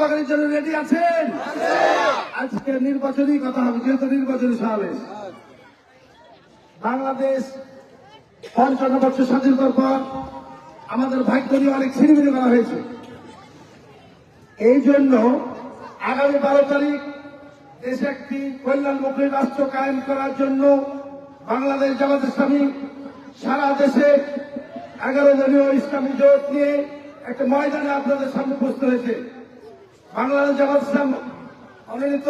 তদারকির জন্য রেডি আছেন? আজকে নির্বাচনী কথা হবে, যেহেতু নির্বাচনী সমাবেশ। বাংলাদেশ ৫৫ বছর স্বাধীনতার পর আমাদের ভাগ্য নিয়ে অনেক ছিনিমিনি করা হয়েছে। এই জন্য আগামী ১২ তারিখ দেশে একটি কল্যাণমুখী রাষ্ট্র কায়েম করার জন্য বাংলাদেশ জামাত ইসলামী সারা দেশে 11 দলীয় ইসলামী জোট নিয়ে একটা ময়দানে আপনাদের সামনে উপস্থিত হয়েছে। বাংলাদেশ জামাত ইসলাম মনোনীত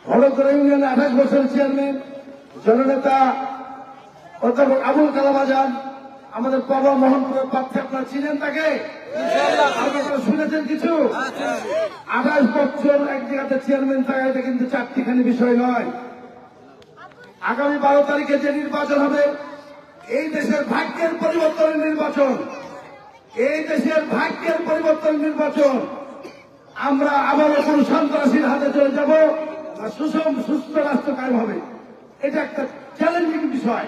হলদরা ইউনিয়নের 28 বছরের চেয়ারম্যান জননেতা অধ্যাপক আবুল কালাম আজাদ, আমাদের পাবা মোহনপুরের প্রার্থী, আপনারা চিনেন তাকে? আপনারা শুনেছেন কিছু? 28 বছর এক জায়গাতে চেয়ারম্যান থাকা, এটা কিন্তু চারটিখানি বিষয় নয়। আগামী 12 তারিখে যে নির্বাচন হবে, এই দেশের ভাগ্যের পরিবর্তনের নির্বাচন, এই দেশের ভাগ্যের পরিবর্তনের নির্বাচন। আমরা আবারও কোন সন্ত্রাসীর হাতে চলে যাব না সুষম সুস্থ রাষ্ট্র কায়েম হবে, এটা একটা চ্যালেঞ্জিং বিষয়।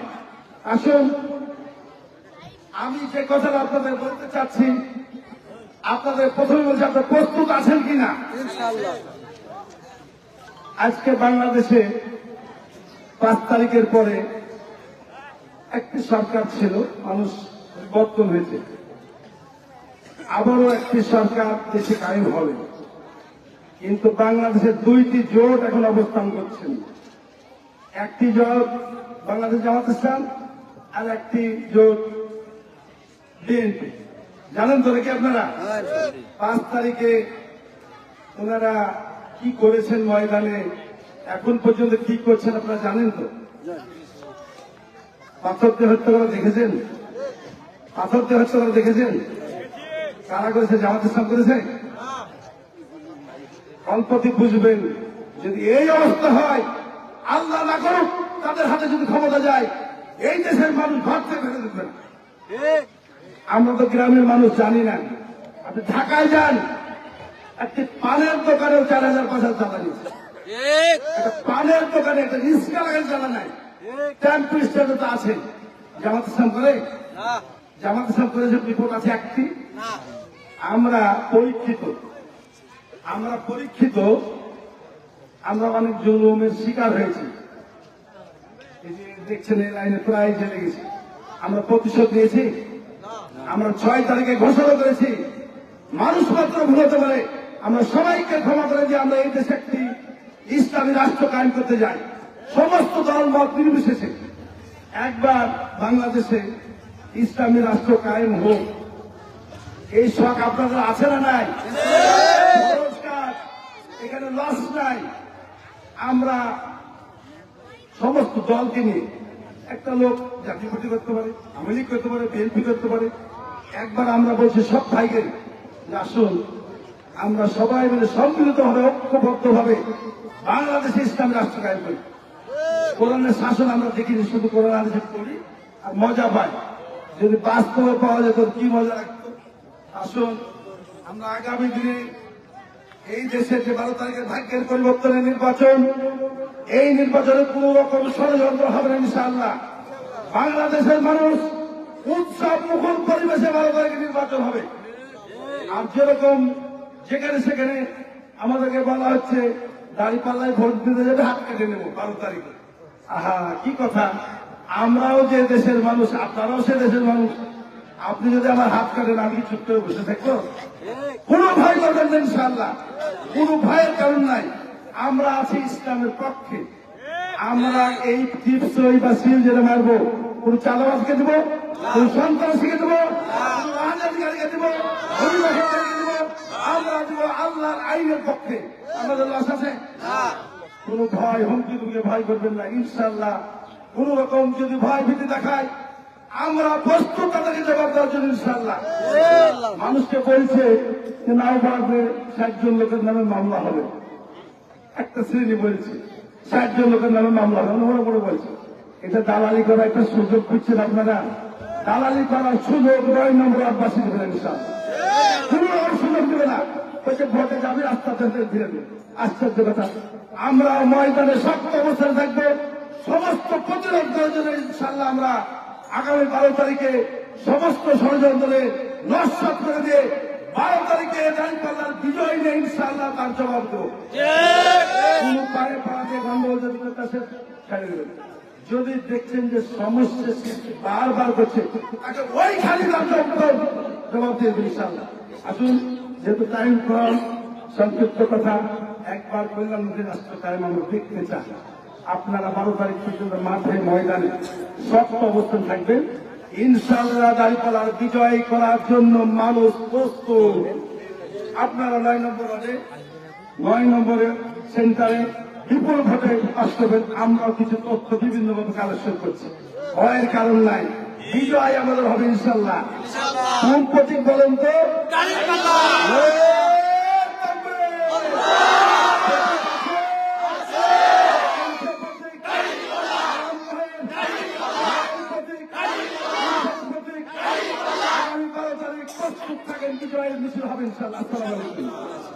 আসুন, আমি যে কথাটা আপনাদের বলতে চাচ্ছি, আপনাদের প্রথমে বলছি, আপনারা প্রস্তুত আছেন কিনা? আজকে বাংলাদেশে 5 তারিখের পরে একটি সরকার ছিল, মানুষ পরিবর্তন হয়েছে, আবারও একটি সরকার দেশে কায়েম হবে। কিন্তু বাংলাদেশের 2টি জোট এখন অবস্থান করছেন। একটি জোট বাংলাদেশ জামাত ইসলাম, আর একটি জোট বিএনপি। জানেন তো নাকি আপনারা? 5 তারিখে ওনারা কি করেছেন ময়দানে, এখন পর্যন্ত কি করছেন আপনারা জানেন তো? পাথর দিয়ে হত্যা করা দেখেছেন? পাথর দিয়ে হত্যা করা দেখেছেন? কারা করেছে? জামাত ইসলাম করেছে? অল্পতি বুঝবেন, যদি এই অবস্থা হয়, আল্লাহ না করুক, তাদের হাতে যদি ক্ষমতা যায়, এই দেশের মানুষ ঘর থেকে ফেলে দেবেন। আমরা তো গ্রামের মানুষ জানি না। আপনি ঢাকায় যান, একটি পানের দোকানেও 4,000-5,000 চাঁদা নিয়েছে। একটা পানের দোকানে একটা রিক্সা লাগান চাঁদা নাই। টেম্পো স্ট্যান্ডে তো আছে। জামাত ইসলাম করে? জামাত ইসলাম করে যে রিপোর্ট আছে একটি? আমরা পরীক্ষিত, আমরা অনেক জুলুমের শিকার হয়েছি। এই যে দেখছেন, এই লাইনে প্রায় জেলে গেছি। আমরা প্রতিশোধ নিয়েছি। আমরা 6 তারিখে ঘোষণা করেছি, মানুষ মাত্র ভুল হতে পারে, আমরা সবাইকে ক্ষমা করে দিয়ে আমরা এই দেশে একটি ইসলামী রাষ্ট্র কায়েম করতে যাই, সমস্ত দল মত নির্বিশেষে। একবার বাংলাদেশে ইসলামী রাষ্ট্র কায়েম হোক, এই শখ আপনাদের আছে না নাই? এখানে লস নাই। আমরা সমস্ত দলকে নিয়ে, একটা লোক জাতীয় পার্টি করতে পারে, আওয়ামী লীগ করতে পারে, বিএনপি করতে পারে, একবার আমরা বলছি সব ভাইকে আসুন, আমরা সবাই মিলে সম্মিলিতভাবে ঐক্যবদ্ধভাবে বাংলাদেশে ইসলামী রাষ্ট্র কায়েম করি। কোরআনের শাসন আমরা দেখিনি, শুধু কোরআন হাদিস করি আর মজা পাই। যদি বাস্তবে পাওয়া যেত কি মজা লাগতো। আসুন, আমরা আগামী দিনে এই দেশে যে 12 তারিখের ভাগ্যের পরিবর্তনের নির্বাচন, এই নির্বাচনে কোন রকম ষড়যন্ত্র হবে না ইনশাআল্লাহ। বাংলাদেশের মানুষ উৎসব মুখর পরিবেশে 12 তারিখে নির্বাচন হবে। আর যেরকম যেখানে সেখানে আমাদেরকে বলা হচ্ছে দাঁড়িপাল্লায় ভোট দিতে যাবে, হাত কেটে নেব 12 তারিখে। আহা, কি কথা! আমরাও যে দেশের মানুষ, আপনারাও সে দেশের মানুষ। আপনি যদি আমার হাত কাটেন, আমি কি চুপ করে বসে থাকবো? কোনো ভয় করবেন না ইনশাআল্লাহ, কোনো ভয়ের কারণ নাই। আমরা আছি ইসলামের পক্ষে। আমরা এই টিপসই বা সিল যেটা মারবো, কোন চাঁদাবাজকে দেবো, কোন সন্ত্রাসীকে দেবো, কোন রাজনীতিকারীকে দেবো, অভিভাবককে দেবো, আমরা দেবো আল্লাহর আইনের পক্ষে। আমাদের লাশ আছে? কোন ভয় হুমকি দুমকে ভয় করবেন না ইনশাআল্লাহ। কোন রকম যদি ভয় ভীতি দেখায়, আমরা প্রস্তুত তাদেরকে জবাব দেওয়ার জন্য ইনশাআল্লাহ। মানুষকে বলছে যে নাওবাদে 60 জন লোকের নামে মামলা হবে, একটা শ্রেণী বলছে 60 জন লোকের নামে মামলা হবে, মনে মনে বলছে। এটা দালালি করা একটা সুযোগ খুঁজছেন আপনারা। দালালি করার সুযোগ 9 নম্বর আব্বাসী দেবেন ইনশাআল্লাহ। কোন রকম সুযোগ দেবে না। ওইটা ভোটে যাবে, আস্তে আস্তে ধীরে ধীরে। আশ্চর্য কথা, আমরা ময়দানে শক্ত অবস্থানে থাকবো, সমস্ত প্রতিরোধ করার জন্য ইনশাআল্লাহ। আমরা আগামী 12 তারিখে সমস্ত ষড়যন্ত্রে নস্যাৎ করে দিয়ে 12 তারিখে দাঁড়িপাল্লার বিজয় ইনশাআল্লাহ তার জবাব দেবো। কোন পায়ে পাড়াতে গন্ডগোল যদি করতেছে ছেড়ে দেবেন। যদি দেখছেন যে সমস্যা সৃষ্টি বারবার করছে তাকে ওই খালি জবাব দিয়ে দেবেন ইনশাআল্লাহ। আসুন, যেহেতু টাইম কম, সংক্ষিপ্ত কথা একবার প্রধানমন্ত্রী রাষ্ট্র টাইম আমরা দেখতে চাই। আপনারা 12 তারিখ পর্যন্ত মাঠে ময়দানে শক্ত অবস্থান থাকবেন। ইনশাআল্লাহ দাঁড়িপাল্লার বিজয় করার জন্য মানুষ প্রস্তুত। আপনারা 9 নম্বর ওয়ার্ডে 9 নম্বরের সেন্টারে বিপুল ভোটে পাস করবেন। আমরাও কিছু তথ্য বিভিন্নভাবে কালেকশন করছি, ভয়ের কারণ নাই। বিজয় আমাদের হবে ইনশাআল্লাহ। কোন প্রতীক বলেন তো? বিজয়ের মিছিল হবে ইনশাআল্লাহ। আসসালামু আলাইকুম।